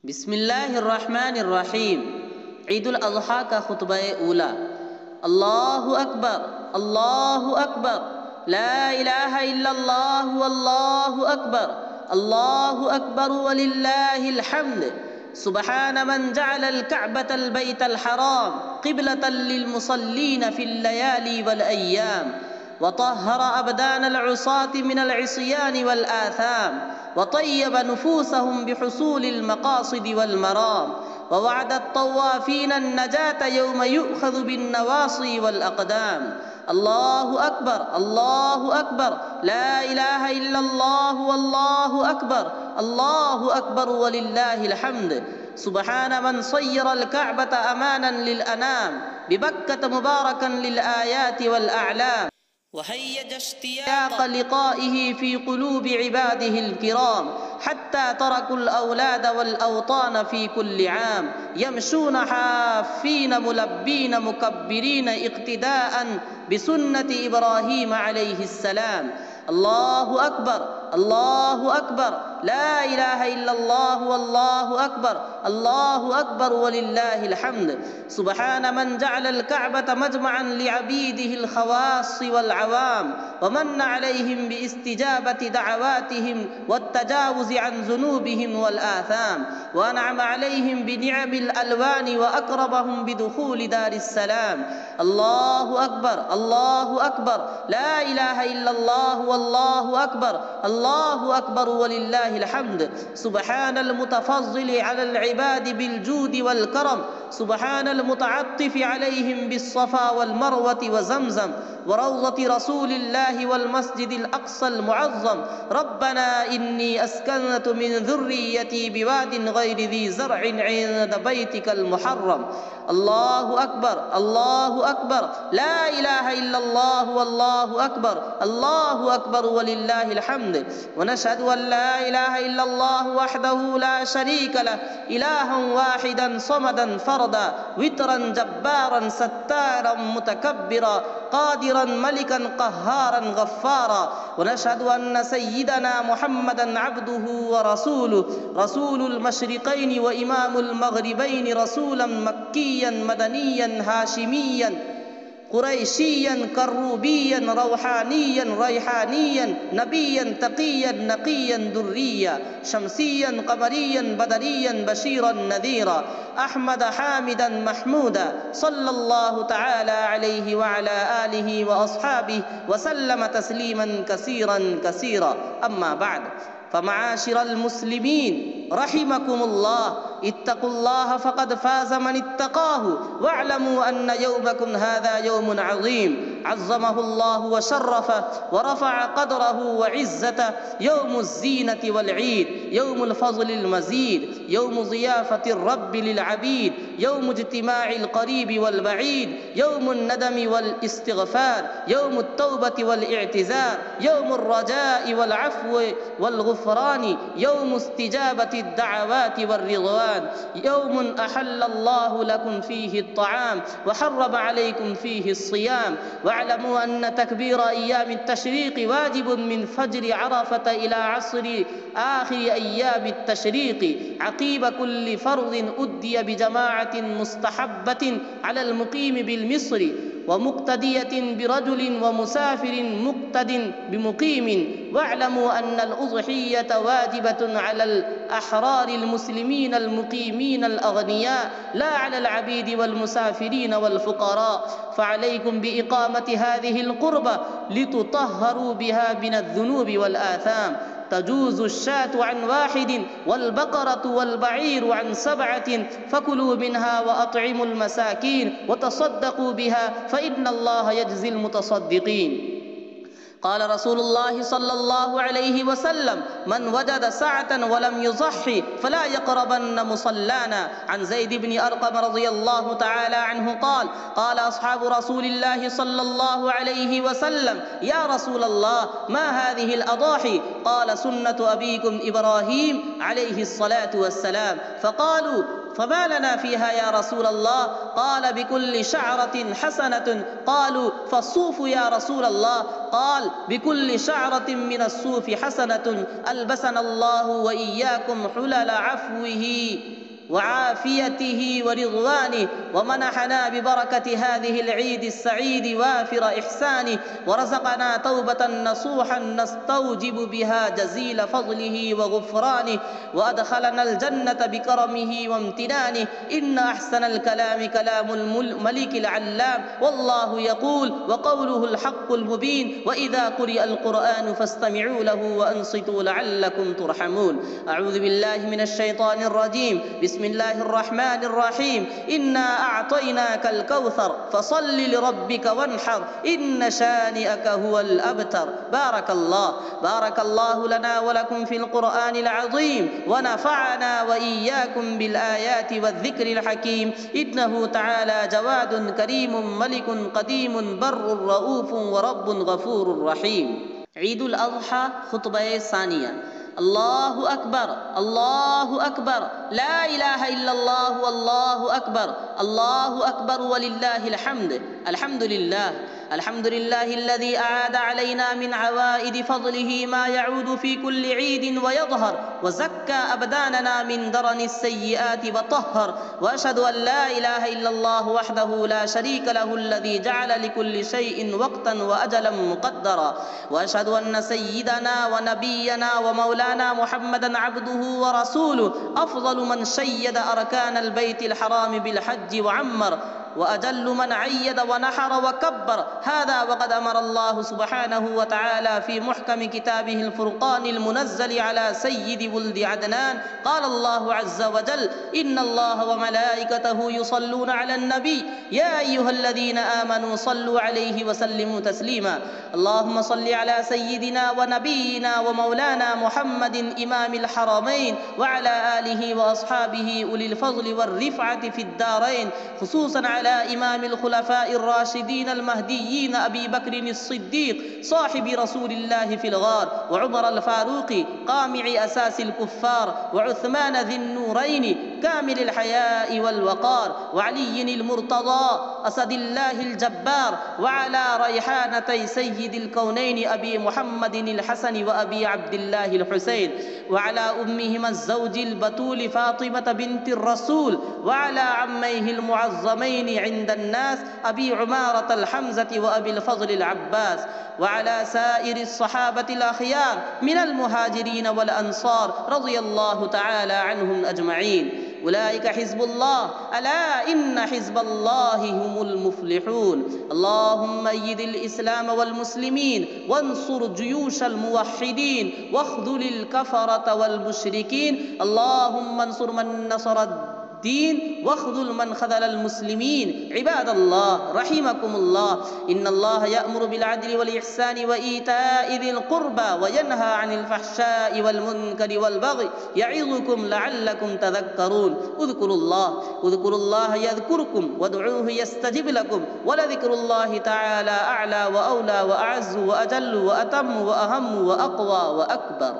बिस्मिल्लाहिर्रहमानिर्रहीम। ईदुल अज़हा का खुतबा ऊला। अल्लाहु अकबर, अल्लाहु अकबर, ला इलाहा इल्लल्लाहु अल्लाहु अकबर, अल्लाहु अकबर वलिल्लाहिल हम्द। सुब्हान मन जअलल कअबतल बैतल हराम क़िबलतल लिल मुसल्लीन फिल लयाली वल अय्याम वतहहर अबदानल उसाति मिनल इस्यानि वल आथाम वतय्यब नुफूसहुम बिहुसूलिल मक़ासिदि वल मराम ववअद अत्तवाफ़ीन अन्नजात यौम युअख़ज़ु बिन्नवासी वल अक़दाम। अल्लाहु अकबर, अल्लाहु अकबर, ला इलाहा इल्लल्लाहु अल्लाहु अकबर, अल्लाहु अकबर वलिल्लाहिल हम्द। सुब्हान मन सय्यरल कअबत अमानन लिल अनाम बिबक्कत मुबारकन लिल आयाति वल अअलाम वहय्यज इश्तियाक़ लिक़ाइहि फ़ी क़ुलूबि इबादिहिल किराम हत्ता तरकुल औलाद वल औतान फ़ी कुल्लि आम यमशून हाफ़्फ़ीन मुलब्बीन मुकब्बिरीन इक़्तिदाअन बिसुन्नति इब्राहीम अलैहिस्सलाम। अल्लाहु अकबर, अल्लाहु अकबर, ला इलाहा इल्लल्लाहु अल्लाहु अकबर, अल्लाहु अकबर वलिल्लाहिल हम्द। सुब्हान मन जअलल कअबत मजमअन लिअबीदिहिल ख़वास्सि वल अवाम व मन्न अलैहिम बिइस्तिजाबति दअवातिहिम वत्तजावुज़ि अन ज़ुनूबिहिम वल आथाम व अनअम अलैहिम बिनिअमिल अलवानि व अक़रबहुम बिदुख़ूलि दारिस्सलाम। अल्लाहु अकबर, अल्लाहु अकबर, ला इलाहा इल्लल्लाहु अल्लाहु अकबर, अल्लाहु अकबर वलिल्लाहिल हम्द। सुब्हानल मुतफ़ज़्ज़िलि अलल इबादि बिल जूदि वल करम सुब्हानल मुतअत्तिफ़ि अलैहिम बिस्सफ़ा वल मरवति व ज़मज़म व रौज़ति रसूलिल्लाहि वल मस्जिदिल अक़सल मुअज़्ज़म। रब्बना इन्नी अस्कनतु मिन ज़ुर्रिय्यती बिवादिन गैरि ज़ी ज़रअइन इंद बैतिकल मुहर्रम। अल्लाहु अकबर, अल्लाहु अकबर, ला इलाहा इल्लल्लाहु अल्लाहु अकबर, अल्लाहु अकबर वलिल्लाहिल हम्द। व नशहदु अन ला इलाहा इल्लल्लाहु वहदहु ला शरीक लहु इलाहन वाहिदन समदन फरदा वितरन जब्बारन सत्तारन मुतकब्बिरा क़ादिरन मलिकन क़ह्हारन गफ़्फ़ारा। व नशहदु अन्न सय्यिदना मुहम्मदन अब्दुहु व रसूलुहु रसूलुल मशरिक़ैनि व इमामुल मग़रिबैनि रसूलन मक्किय्यन मदनिय्यन हाशिमिय्यन कुरैशिय्यन कर्रूबिय्यन रौहानिय्यन रैहानिय्यन नबिय्यन तक़िय्यन नक़िय्यन दुर्रिय्या शम्सिय्यन क़मरिय्यन बदरिय्यन बशीरन नज़ीरा अहमद हामिदन महमूदा सल्लल्लाहु तआला अलैहि व अला आलिहि व अस्हाबिहि व सल्लम तस्लीमन कसीरन कसीरा। अम्मा बाद फ़माशिरल मुस्लिमीन रहिमकुमुल्लाह इत्तक़ुल्लाह फ़क़द फ़ाज़ मन इत्तक़ाहु वअलमू अन्न यौमकुम हाज़ा यौमुन अज़ीम अज़्ज़महुल्लाहु व शर्रफ़हु व रफ़अ क़द्रहु व इज़्ज़तहु यौमुज़ ज़ीनति वल ईद यौमुल फ़ज़लिल मज़ीद यौमु ज़ियाफ़तिर रब्बि लिल अबीद यौमु इज्तिमाइल क़रीबि वल बईद यौमुन नदमि वल इस्तिग़फ़ार यौमुत तौबति वल इअ्तिज़ार यौमुर रजाइ वल अफ़्व वल ग़ुफ़रानि यौमु इस्तिजाबति दअवाति वर रिज़वान यौमुन अहल्लल्लाहु लकुम फ़ीहि अत्तआम व हर्रम अलैकुम फ़ीहि अस्सियाम वअलमू अन्न तकबीर अय्यामित तशरीक़ वाजिबुन मिन फ़ज्रि अरफ़त इला अस्रि आख़िरि अय्यामित तशरीक़ अक़ीब कुल्लि फ़र्ज़िन उद्दिय बिजमाअतिन मुस्तहब्बतिन अलल मुक़ीम बिल मिस्रि व मुक़्तदियतिन बिरजुलिन व मुसाफ़िरिन मुक़्तदिन बिमुक़ीमिन वअलमू अन्नल उज़हिय्यत वाजिबतुन अलल अहरारिल मुस्लिमीनल मुक़ीमीनल अग़निया ला अलल अबीद वल मुसाफ़िरीन वल फ़ुक़रा फ़अलैकुम बिइक़ामति हाज़िहिल क़ुर्बा लितुतहहरू बिहा मिनज़ ज़ुनूबि वल आथाम तजूज़ु शातु अन वाहिदिन वल बक़रतु वल बईरु अन सबअतिन फ़कुलू मिन्हा व अत्इमुल मसाकीन व तसद्दक़ू बिहा फ़इन्नल्लाह यज्ज़िल मुतसद्दिक़ीन। क़ाल रसूलुल्लाहि सल्लल्लाहु अलैहि वसल्लम मन वजद सअतन व लम युज़ह्हि फ़ला यक़रबन्न मुसल्लाना। अन ज़ैद इब्न अर्क़म रज़ियल्लाहु तआला अन्हु क़ाल क़ाल अस्हाबु रसूलिल्लाहि सल्लल्लाहु अलैहि वसल्लम या रसूलल्लाह मा हाज़िहिल अज़ाहि क़ाल सुन्नतु अबीकुम इब्राहीम अलैहिस्सलातु वस्सलाम फ़क़ालू فما لنا فيها يا رسول الله؟ قال بكل شعرة حسنة. قالوا فالصوف يا رسول الله؟ قال بكل شعرة من الصوف حسنة. ألبسنا الله وإياكم حلل عفوه وعافيته ورضوانه، ومنحنا ببركة هذه العيد السعيد وافر إحسانه، ورزقنا توبة نصوحا نستوجب بها جزيل فضله وغفرانه، وأدخلنا الجنة بكرمه وامتنانه. إن أحسن الكلام كلام الملك العلام، والله يقول وقوله الحق المبين: وإذا قرئ القرآن فاستمعوا له وأنصتوا لعلكم ترحمون. أعوذ بالله من الشيطان الرجيم. بسم الله الرحمن الرحيم. إنا أعطيناك الكوثر فصل لربك وانحر إن شانئك هو الأبتر. بارك الله لنا ولكم في القرآن العظيم، ونفعنا وإياكم بالآيات والذكر الحكيم. إنه تعالى جواد كريم ملك قديم بر رؤوف ورب غفور رحيم. عيد الأضحى خطبة ثانية. الله أكبر الله أكبر لا إله إلا الله والله أكبر الله أكبر ولله الحمد. الحمد لله الذي أعاد علينا من عوائد فضله ما يعود في كل عيد ويظهر، وزكى أبداننا من درن السيئات وطهر. وأشهد أن لا إله إلا الله وحده لا شريك له الذي جعل لكل شيء وقتا وأجلا مقدرا. وأشهد أن سيدنا ونبينا ومولانا محمدا عبده ورسوله، أفضل من شيد أركان البيت الحرام بالحج وعمر، وأجل من عيد ونحر وكبر. هذا وقد أمر الله سبحانه وتعالى في محكم كتابه الفرقان المنزل على سيد ولد عدنان. قال الله عز وجل: إن الله وملائكته يصلون على النبي يا أيها الذين آمنوا صلوا عليه وسلموا تسليما. اللهم صل على سيدنا ونبينا ومولانا محمد إمام الحرمين وعلى آله وأصحابه أولي الفضل والرفعة في الدارين، خصوصا على إمام الخلفاء الراشدين المهديين أبي بكر الصديق صاحب رسول الله في الغار، وعمر الفاروق قامع أساس الكفار، وعثمان ذي النورين كامل الحياء والوقار، وعلي المرتضى أسد الله الجبار، وعلى ريحانتي سيد الكونين أبي محمد الحسن وأبي عبد الله الحسين، وعلى أمهما الزوج البتول فاطمة بنت الرسول، وعلى عميه المعظمين عند الناس أبي عمارة الحمزة وأبي الفضل العباس، وعلى سائر الصحابة الأخيار من المهاجرين والأنصار رضي الله تعالى عنهم أجمعين. أولئك حزب الله، ألا إن حزب الله هم المفلحون. اللهم أيد الإسلام والمسلمين، وانصر جيوش الموحدين، واخذل الكفرة والمشركين. اللهم انصر من نصر الدين، واخذل من خذل المسلمين. عباد الله رحمكم الله، إن الله يأمر بالعدل والإحسان وإيتاء ذي القربى، وينهى عن الفحشاء والمنكر والبغي، يعظكم لعلكم تذكرون. اذكروا الله يذكركم، وادعوه يستجب لكم، ولذكر الله تعالى أعلى وأولى وأعز وأجل وأتم وأهم وأقوى وأكبر.